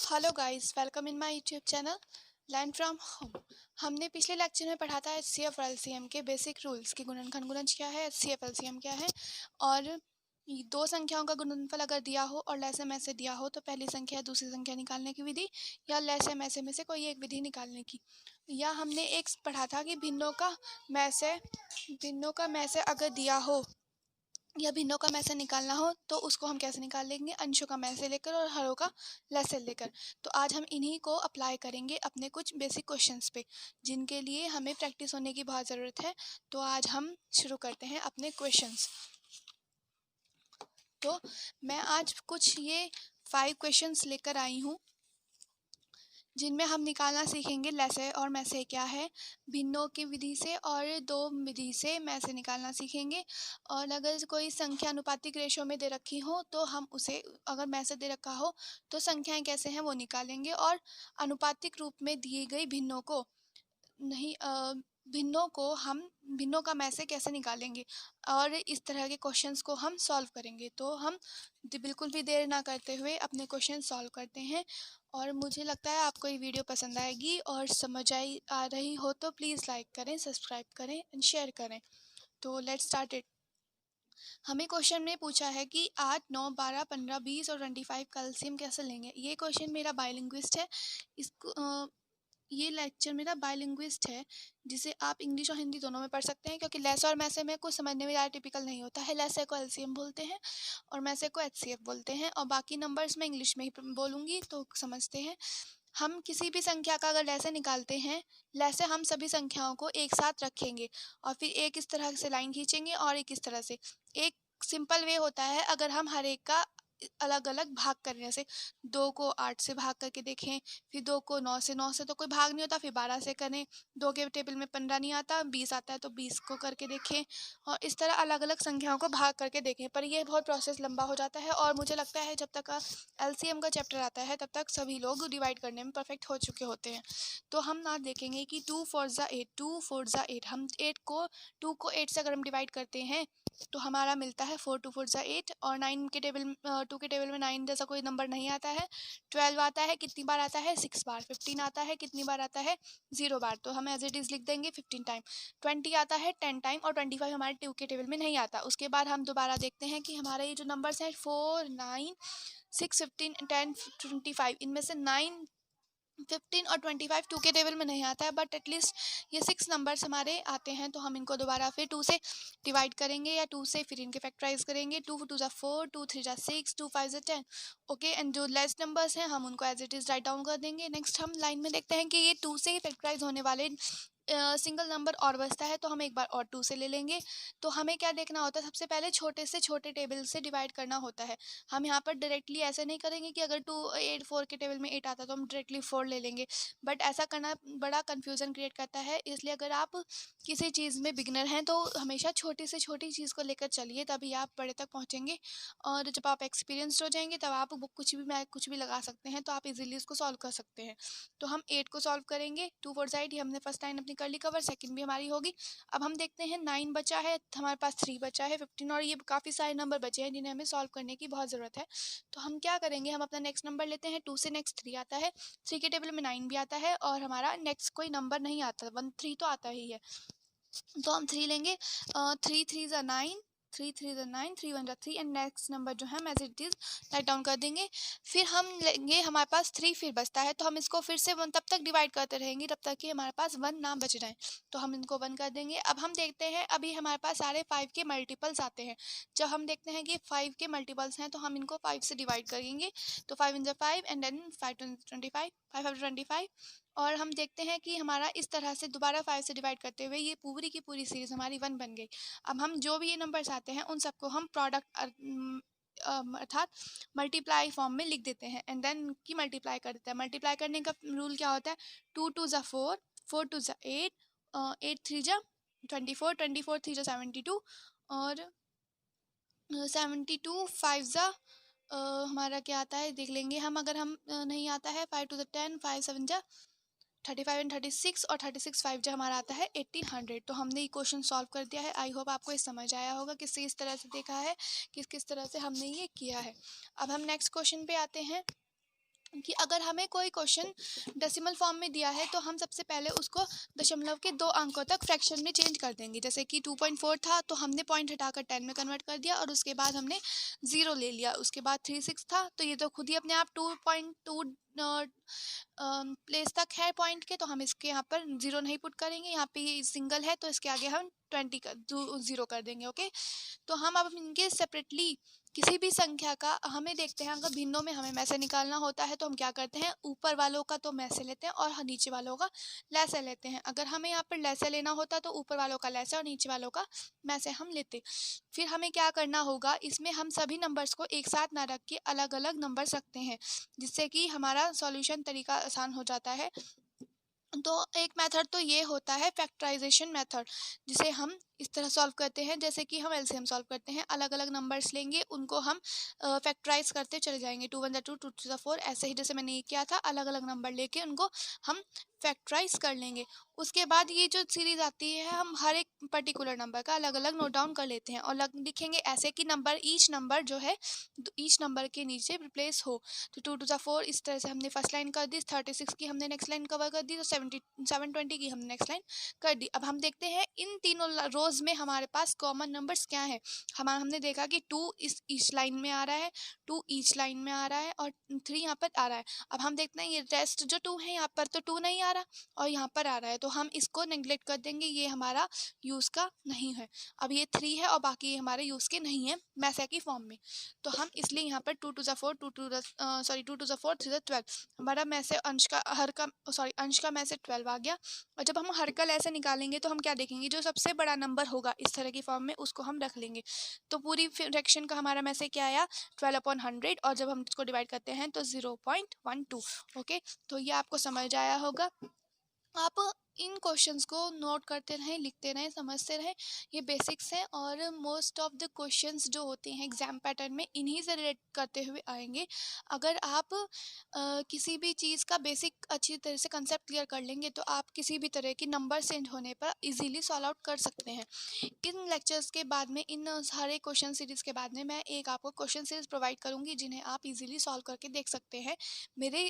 Hello guys, welcome in my YouTube channel learn from home. हमने पिछले lecture में पढ़ा था एचसीएफ और एलसीएम के बेसिक रूल्स कि गुणनखंड गुणज क्या है, एचसीएफ एलसीएम क्या है। और ये दो संख्याओं का गुणनफल अगर दिया हो और लैसे में से दिया हो तो पहली संख्या दूसरी संख्या निकालने की विधि या लैसे में से कोई एक विधि निकालने की। या हमने एक पढ़ा था कि भिन्नों का में से अगर दिया हो या भिन्नों का में से निकालना हो तो उसको हम कैसे निकाल लेंगे, अंशों का में से लेकर और हरों का लैसे लेकर। तो आज हम इन्हीं को अप्लाई करेंगे अपने कुछ बेसिक क्वेश्चंस पे, जिनके लिए हमें प्रैक्टिस होने की बहुत ज़रूरत है। तो आज हम शुरू करते हैं अपने क्वेश्चंस। तो मैं आज कुछ ये 5 क्वेश्चंस लेकर आई हूँ जिनमें हम निकालना सीखेंगे लैसे और मैसे क्या है, भिन्नों की विधि से और दो विधि से मैसे निकालना सीखेंगे। और अगर कोई संख्या अनुपातिक रेशो में दे रखी हो तो हम उसे, अगर मैसे दे रखा हो तो संख्याएं कैसे हैं वो निकालेंगे। और अनुपातिक रूप में दिए गई भिन्नों का मैसे कैसे निकालेंगे, और इस तरह के क्वेश्चंस को हम सॉल्व करेंगे। तो हम बिल्कुल भी देर ना करते हुए अपने क्वेश्चन सॉल्व करते हैं। और मुझे लगता है आपको ये वीडियो पसंद आएगी और समझ आ रही हो तो प्लीज़ लाइक करें, सब्सक्राइब करें एंड शेयर करें। तो लेट्स स्टार्ट इट। हमें क्वेश्चन में पूछा है कि 8, 9, 12, 15, 20 और 25 का एलसीएम कैसे लेंगे। ये क्वेश्चन मेरा बायलिंग्विस्ट है। ये लेक्चर मेरा बायलिंग्विस्ट है, जिसे आप इंग्लिश और हिंदी दोनों में पढ़ सकते हैं, क्योंकि लैसे और मैसे में कुछ समझने में ज़्यादा टिपिकल नहीं होता है। लैसे को एलसीएम बोलते हैं और मैसे को एचसीएफ बोलते हैं, और बाकी नंबर्स मैं इंग्लिश में ही बोलूँगी तो समझते हैं। हम किसी भी संख्या का अगर लैसे निकालते हैं, लैसे हम सभी संख्याओं को एक साथ रखेंगे और फिर एक इस तरह से लाइन खींचेंगे और एक इस तरह से। एक सिंपल वे होता है अगर हम हर एक का अलग अलग भाग करें, जैसे 2 को 8 से भाग करके देखें, फिर 2 को 9 से तो कोई भाग नहीं होता, फिर 12 से करें। 2 के टेबल में 15 नहीं आता, 20 आता है तो 20 को करके देखें, और इस तरह अलग अलग संख्याओं को भाग करके देखें। पर यह बहुत प्रोसेस लंबा हो जाता है और मुझे लगता है जब तक एलसीएम का चैप्टर आता है तब तक सभी लोग डिवाइड करने में परफेक्ट हो चुके होते हैं। तो हम ना देखेंगे कि 2 4 8, 2 4 8। हम 2 को 8 से अगर हम डिवाइड करते हैं तो हमारा मिलता है 4 2 4 8। और 2 के टेबल में 9 जैसा कोई नंबर नहीं आता है। 12 आता है, कितनी बार आता है, 6 बार। 15 आता है, कितनी बार आता है, 0 बार। तो हम एज इट इज़ लिख देंगे 15 टाइम। 20 आता है 10 टाइम, और 25 हमारे 2 के टेबल में नहीं आता। उसके बाद हम दोबारा देखते हैं कि हमारे ये जो नंबर्स हैं 4 9 6 15 10 25, इनमें से 9 15 और 25 2 के टेबल में नहीं आता है, बट एटलीस्ट ये 6 नंबर्स हमारे आते हैं। तो हम इनको दोबारा फिर 2 से डिवाइड करेंगे या 2 से फिर इनके फैक्टराइज करेंगे। 2 2 ज़ा 4, 2 3 ज़ा 6, 2 5 ज़ा 10। ओके, एंड जो लेस नंबर्स हैं हम उनको as it is write down कर देंगे। नेक्स्ट हम लाइन में देखते हैं कि ये 2 से ही फैक्टराइज होने वाले सिंगल नंबर और बचता है, तो हम एक बार और 2 से ले लेंगे। तो हमें क्या देखना होता है, सबसे पहले छोटे से छोटे टेबल से डिवाइड करना होता है। हम यहाँ पर डायरेक्टली ऐसे नहीं करेंगे कि अगर 4 के टेबल में 8 आता तो हम डायरेक्टली 4 ले लेंगे, बट ऐसा करना बड़ा कन्फ्यूज़न क्रिएट करता है। इसलिए अगर आप किसी चीज़ में बिगनर हैं तो हमेशा छोटी से छोटी चीज़ को लेकर चलिए, तभी आप बड़े तक पहुँचेंगे। और जब आप एक्सपीरियंसड हो जाएंगे तब आप कुछ भी लगा सकते हैं, तो आप इजीली उसको सॉल्व कर सकते हैं। तो हम 8 को सॉल्व करेंगे। 2 4 8, ये हमने फर्स्ट लाइन अपनी कर ली कवर, सेकंड भी हमारी होगी। अब हम देखते हैं 9 बचा है, हमारे पास 3 बचा है, 15, और ये काफ़ी सारे नंबर बचे हैं जिन्हें हमें सॉल्व करने की बहुत ज़रूरत है। तो हम क्या करेंगे, हम अपना नेक्स्ट नंबर लेते हैं। 2 से नेक्स्ट 3 आता है, 3 के टेबल में 9 भी आता है, और हमारा नेक्स्ट कोई नंबर नहीं आता, 1 3 तो आता ही है। तो हम 3 लेंगे। 3 3 ज़ा 9, 3 3 ज़ा 9, 3 1 ज़ा 3, एंड नेक्स्ट नंबर जो है as it is write down कर देंगे। फिर हम लेंगे, हमारे पास 3 फिर बचता है, तो हम इसको फिर से 1 तब तक डिवाइड करते रहेंगे तब तक कि हमारे पास 1 ना बच जाए। तो हम इनको 1 कर देंगे। अब हम देखते हैं, अभी हमारे पास सारे 5 के मल्टीपल्स आते हैं। जब हम देखते हैं कि 5 के मल्टीपल्स हैं तो हम इनको 5 से डिवाइड करेंगे। तो 5 इन ज़ा 5, एंड देन 5 2 25, 5 5 25। और हम देखते हैं कि हमारा इस तरह से दोबारा 5 से डिवाइड करते हुए ये पूरी की पूरी सीरीज हमारी 1 बन गई। अब हम जो भी ये नंबर्स आते हैं उन सबको हम अर्थात मल्टीप्लाई फॉर्म में लिख देते हैं, एंड देन की मल्टीप्लाई कर देते हैं। मल्टीप्लाई करने का रूल क्या होता है, 2 2 ज़ा 4, 4 2 ज़ा 8, 8 3 ज़ा 24, 24 3 ज़ा 72, और 72 5 ज़ा हमारा क्या आता है देख लेंगे हम। अगर हम नहीं आता है, 5 2 ज़ा 10, 5 7 ज़ा 35 एंड 36, और 36 5 जो हमारा आता है 1800। तो हमने ये क्वेश्चन सॉल्व कर दिया है। आई होप आपको ये समझ आया होगा किस तरह से देखा है, किस तरह से हमने ये किया है। अब हम नेक्स्ट क्वेश्चन पे आते हैं। कि अगर हमें कोई क्वेश्चन डेसिमल फॉर्म में दिया है तो हम सबसे पहले उसको दशमलव के 2 अंकों तक फ्रैक्शन में चेंज कर देंगे। जैसे कि 2.4 था तो हमने पॉइंट हटाकर 10 में कन्वर्ट कर दिया और उसके बाद हमने 0 ले लिया। उसके बाद 36 था तो ये तो खुद ही अपने आप 2.2 प्लेस तक है पॉइंट के, तो हम इसके यहाँ पर 0 नहीं पुट करेंगे। यहाँ पे ये सिंगल है तो इसके आगे हम 20 कर 0 कर देंगे। ओके, तो हम अब इनके सेपरेटली किसी भी संख्या का हमें देखते हैं, अगर भिन्नों में हमें में से निकालना होता है तो हम क्या करते हैं, ऊपर वालों का तो में से लेते हैं और नीचे वालों का लैसे लेते हैं। अगर हमें यहाँ पर लैसे लेना होता है तो ऊपर वालों का लैसे और नीचे वालों का में से हम लेते। फिर हमें क्या करना होगा, इसमें हम सभी नंबर्स को एक साथ ना रख के अलग अलग नंबर्स रखते हैं, जिससे कि हमारा सॉल्यूशन तरीका आसान हो जाता है। तो एक मेथड तो ये होता है फैक्टराइजेशन मेथड, जिसे हम इस तरह सॉल्व करते हैं जैसे कि हम एलसीएम सॉल्व करते हैं। अलग अलग नंबर्स लेंगे, उनको हम फैक्टराइज करते चले जाएंगे। 2 1 2 2 2 4, ऐसे ही जैसे मैंने ये किया था, अलग अलग नंबर लेके उनको हम फैक्टराइज कर लेंगे। उसके बाद ये जो सीरीज आती है, हम हर एक पर्टिकुलर नंबर का अलग अलग नोट डाउन कर लेते हैं और लिखेंगे ऐसे कि नंबर ईच नंबर जो है ईच नंबर के नीचे रिप्लेस हो। तो 2 2 4 इस तरह से हमने फर्स्ट लाइन कर दी, 36 की हमने नेक्स्ट लाइन कवर कर दी, तो 720 की हमने नेक्स्ट लाइन कर दी। अब हम देखते हैं इन तीनों रोज में हमारे पास कॉमन नंबर्स क्या है। हमने देखा कि 2 इस ईच लाइन में आ रहा है, 2 ईच लाइन में आ रहा है और 3 यहाँ पर आ रहा है। अब हम देखते हैं ये रेस्ट जो 2 है, यहाँ पर तो 2 नहीं आ रहा और यहाँ पर आ रहा है, तो हम इसको नेग्लेक्ट कर देंगे, ये हमारा यूज का नहीं है। अब ये 3 है और बाकी हमारे यूज के नहीं है मैसे की फॉर्म में, तो हम इसलिए यहाँ पर 2 2 4 2 2 2 2 4 3 12 हमारा में से अंश का हर का अंश का में से 12 आ गया। और जब हम हर का ऐसे निकालेंगे तो हम क्या देखेंगे, जो सबसे बड़ा नंबर होगा इस तरह की फॉर्म में उसको हम रख लेंगे। तो पूरी फ्रैक्शन का हमारा में से क्या आया, 12/100, और जब हम इसको डिवाइड करते हैं तो 0.12। ओके, तो ये आपको समझ आया होगा। आप इन क्वेश्चंस को नोट करते रहें, लिखते रहें, समझते रहें। ये बेसिक्स हैं और मोस्ट ऑफ द क्वेश्चंस जो होते हैं एग्जाम पैटर्न में इन्हीं से रिलेट करते हुए आएंगे। अगर आप किसी भी चीज़ का बेसिक अच्छी तरह से कंसेप्ट क्लियर कर लेंगे तो आप किसी भी तरह की नंबर चेंज होने पर इजीली सॉल्व आउट कर सकते हैं। इन लेक्चर्स के बाद में, इन सारे क्वेश्चन सीरीज के बाद में, मैं एक आपको क्वेश्चन सीरीज प्रोवाइड करूंगी जिन्हें आप इजीली सॉल्व करके देख सकते हैं मेरे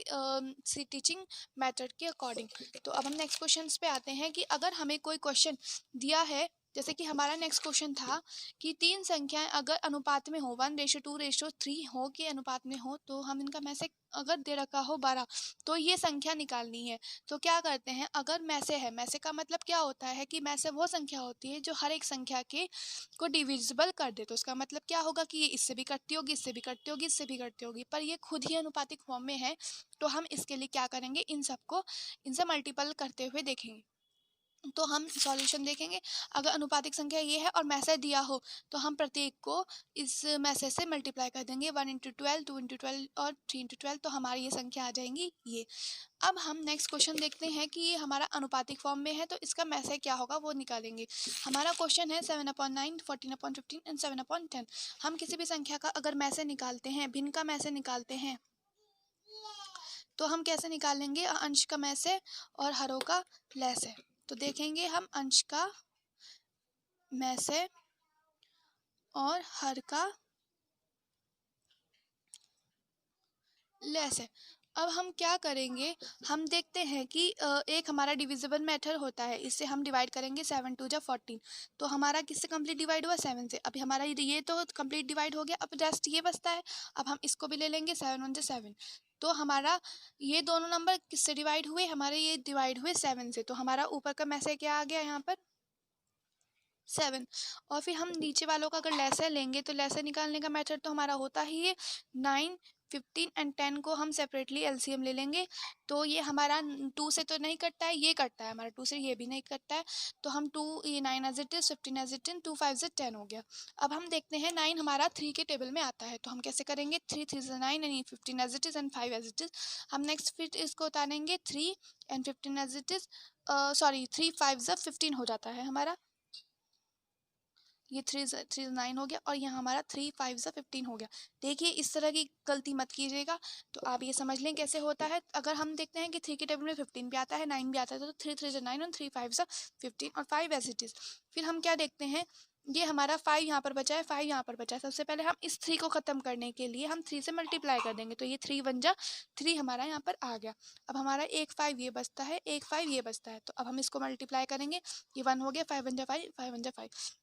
टीचिंग मेथड के अकॉर्डिंग। तो अब हम नेक्स्ट क्वेश्चन पे आते हैं कि अगर हमें कोई क्वेश्चन दिया है, जैसे कि हमारा नेक्स्ट क्वेश्चन था कि 3 संख्याएं अगर अनुपात में हो, 1:2:3 हो के अनुपात में हो, तो हम इनका में से अगर दे रखा हो 12, तो ये संख्या निकालनी है। तो क्या करते हैं, अगर में से है, में से का मतलब क्या होता है कि में से वो संख्या होती है जो हर एक संख्या के को डिविजिबल कर दे। तो उसका मतलब क्या होगा कि ये इससे भी कटती होगी, इससे भी कटती होगी, इससे भी कटती होगी, पर ये खुद ही अनुपातिक फॉर्म में है। तो हम इसके लिए क्या करेंगे, इन सबको इनसे मल्टीपल करते हुए देखेंगे। तो हम सॉल्यूशन देखेंगे। अगर अनुपातिक संख्या ये है और मैसेज दिया हो तो हम प्रत्येक को इस मैसेज से मल्टीप्लाई कर देंगे, 1 × 12, 2 × 12 और 3 × 12, तो हमारी ये संख्या आ जाएंगी ये। अब हम नेक्स्ट क्वेश्चन देखते हैं कि ये हमारा अनुपातिक फॉर्म में है तो इसका मैसेज क्या होगा वो निकालेंगे। हमारा क्वेश्चन है 7/9, 14/15 एंड 7/10। हम किसी भी संख्या का अगर मैसेज निकालते हैं, भिन्न का मैसेज निकालते हैं, तो हम कैसे निकालेंगे, अंश का मैसेज और हरों का लैसे। तो देखेंगे हम अंश का मैसेज और हर का लैसे। अब हम क्या करेंगे, हम देखते हैं कि एक हमारा डिविजिबल मेथड होता है, इससे हम डिवाइड करेंगे 7 2 जा 14। तो हमारा किससे कंप्लीट डिवाइड हुआ, 7 से। अभी हमारा ये तो कंप्लीट डिवाइड हो गया, अब रेस्ट ये बचता है। अब हम इसको भी ले लेंगे, 7 1 जा 7। तो हमारा ये दोनों नंबर किससे डिवाइड हुए, हमारे ये डिवाइड हुए 7 से। तो हमारा ऊपर का मैसेज क्या आ गया यहाँ पर, 7। और फिर हम नीचे वालों का अगर लैसे लेंगे तो लैसे निकालने का मेथड तो हमारा होता ही है 9, 15 एंड 10 को हम सेपरेटली एलसीएम ले लेंगे। तो ये हमारा 2 से तो नहीं कटता है, ये कटता है हमारा 2 से, ये भी नहीं कटता है। तो हम 2, ये 9 as it is, 15 as it is, 2 5 से 10 हो गया। अब हम देखते हैं 9 हमारा 3 के टेबल में आता है, तो हम कैसे करेंगे, 3 3 से 9 and 15 as it is and 5 as it is. हम नेक्स्ट फिर इसको उतारेंगे 3 एंड 15 एज इट इज, 3 5 से 15 हो जाता है हमारा, ये 3 3 9 हो गया और यहाँ हमारा 3 5 से 15 हो गया। देखिए इस तरह की गलती मत कीजिएगा, तो आप ये समझ लें कैसे होता है। अगर हम देखते हैं कि 3 के टेबल में 15 भी आता है, 9 भी आता है, तो 3 3 से 9 और 3 5 से 15 और 5 एज इट इज। फिर हम क्या देखते हैं, ये हमारा 5 यहाँ पर बचा है, 5 यहाँ पर बचा है। सबसे पहले हम इस 3 को ख़त्म करने के लिए हम 3 से मल्टीप्लाई कर देंगे, तो ये 3 1 जा 3 हमारा यहाँ पर आ गया। अब हमारा एक 5 ये बचता है, एक 5 ये बचता है, तो अब हम इसको मल्टीप्लाई करेंगे। ये 1 हो गया, 5 1 जा 5, 5 1 जा 5।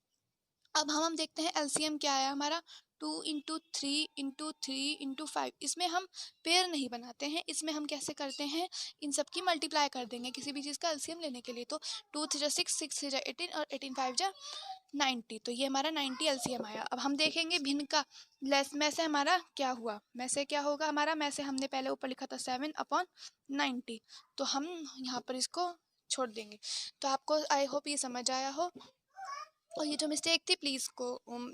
अब हम देखते हैं एलसीएम क्या है हमारा, 2 इंटू 3 इंटू 3 इंटू 5। इसमें हम पेयर नहीं बनाते हैं, इसमें हम कैसे करते हैं, इन सब की मल्टीप्लाई कर देंगे किसी भी चीज़ का एलसीएम लेने के लिए। तो 2 3 जा 6, 6 3 जा 18 और 18 5 जा 90, तो ये हमारा 90 एलसीएम आया। अब हम देखेंगे भिन्न का लेस में से हमारा क्या हुआ, में से क्या होगा हमारा, में से हमने पहले ऊपर लिखा था 7/90, तो हम यहाँ पर इसको छोड़ देंगे। तो आपको आई होप ये समझ आया हो, और ये जो मिस्टेक थी प्लीज़ को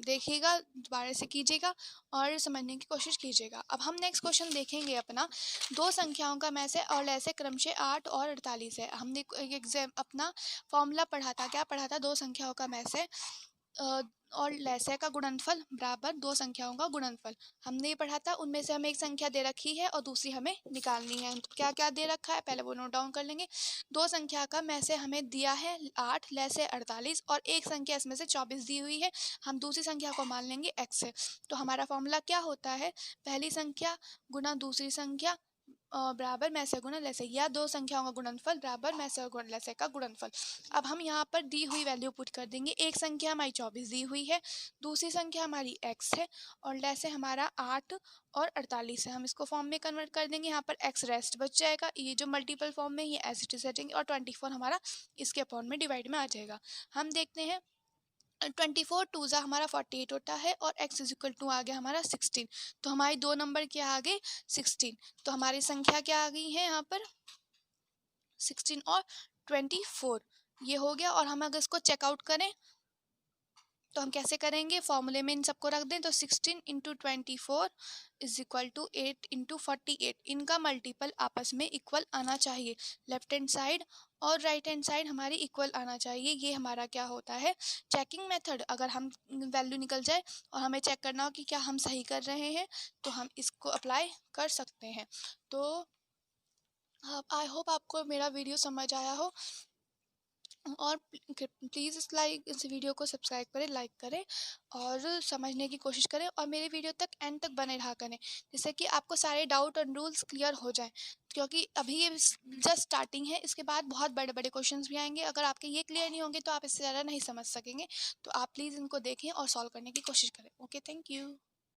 देखिएगा, दोबारा से कीजिएगा और समझने की कोशिश कीजिएगा। अब हम नेक्स्ट क्वेश्चन देखेंगे अपना, दो संख्याओं का में से और लैसे क्रमशः 8 और 48 है। हमने एग्जाम अपना फॉर्मूला पढ़ा था, क्या पढ़ा था, दो संख्याओं का में से और लैसे का गुणनफल बराबर दो संख्याओं का गुणनफल। हमने ये पढ़ा था, उनमें से हमें एक संख्या दे रखी है और दूसरी हमें निकालनी है। तो क्या क्या दे रखा है पहले वो नोट डाउन कर लेंगे। दो संख्या का में से हमें दिया है 8 लैसे 48 और एक संख्या इसमें से 24 दी हुई है। हम दूसरी संख्या को मान लेंगे x से। तो हमारा फॉर्मूला क्या होता है, पहली संख्या गुना दूसरी संख्या बराबर में से गुणा लैसे, या दो संख्याओं का गुणनफल बराबर में से गुणा लैसे का गुणनफल। अब हम यहाँ पर दी हुई वैल्यू पुट कर देंगे। एक संख्या हमारी 24 दी हुई है, दूसरी संख्या हमारी x है और लैसे हमारा 8 और 48 है। हम इसको फॉर्म में कन्वर्ट कर देंगे, यहाँ पर x रेस्ट बच जाएगा, ये जो मल्टीपल फॉर्म में ये एज इट इज रहेंगे और 24 हमारा इसके अपॉन में डिवाइड में आ जाएगा। हम देखते हैं 24 2 जा हमारा 48 होता है और x इज इक्वल टू आ गया हमारा 16। तो हमारी दो नंबर क्या आ गए 16। तो हमारी संख्या क्या आ गई है यहाँ पर 16 और 24 ये हो गया। और हम अगर इसको चेकआउट करें तो हम कैसे करेंगे, फॉर्मूले में इन सबको रख दें। तो 16 into 24 is equal to 8 into 48। इनका मल्टीपल आपस में इक्वल आना चाहिए, लेफ्ट हैंड साइड और राइट हैंड साइड हमारी इक्वल आना चाहिए। ये हमारा क्या होता है चेकिंग मेथड। अगर हम वैल्यू निकल जाए और हमें चेक करना हो कि क्या हम सही कर रहे हैं तो हम इसको अप्लाई कर सकते हैं। तो आई होप आपको मेरा वीडियो समझ आया हो, और प्लीज़ इस वीडियो को सब्सक्राइब करें, लाइक करें और समझने की कोशिश करें और मेरे वीडियो तक एंड तक बने रहा करें, जिससे कि आपको सारे डाउट और रूल्स क्लियर हो जाएं। क्योंकि अभी ये जस्ट स्टार्टिंग है, इसके बाद बहुत बड़े बड़े क्वेश्चंस भी आएंगे। अगर आपके ये क्लियर नहीं होंगे तो आप इससे ज़्यादा नहीं समझ सकेंगे। तो आप प्लीज़ इनको देखें और सॉल्व करने की कोशिश करें। Okay, thank you.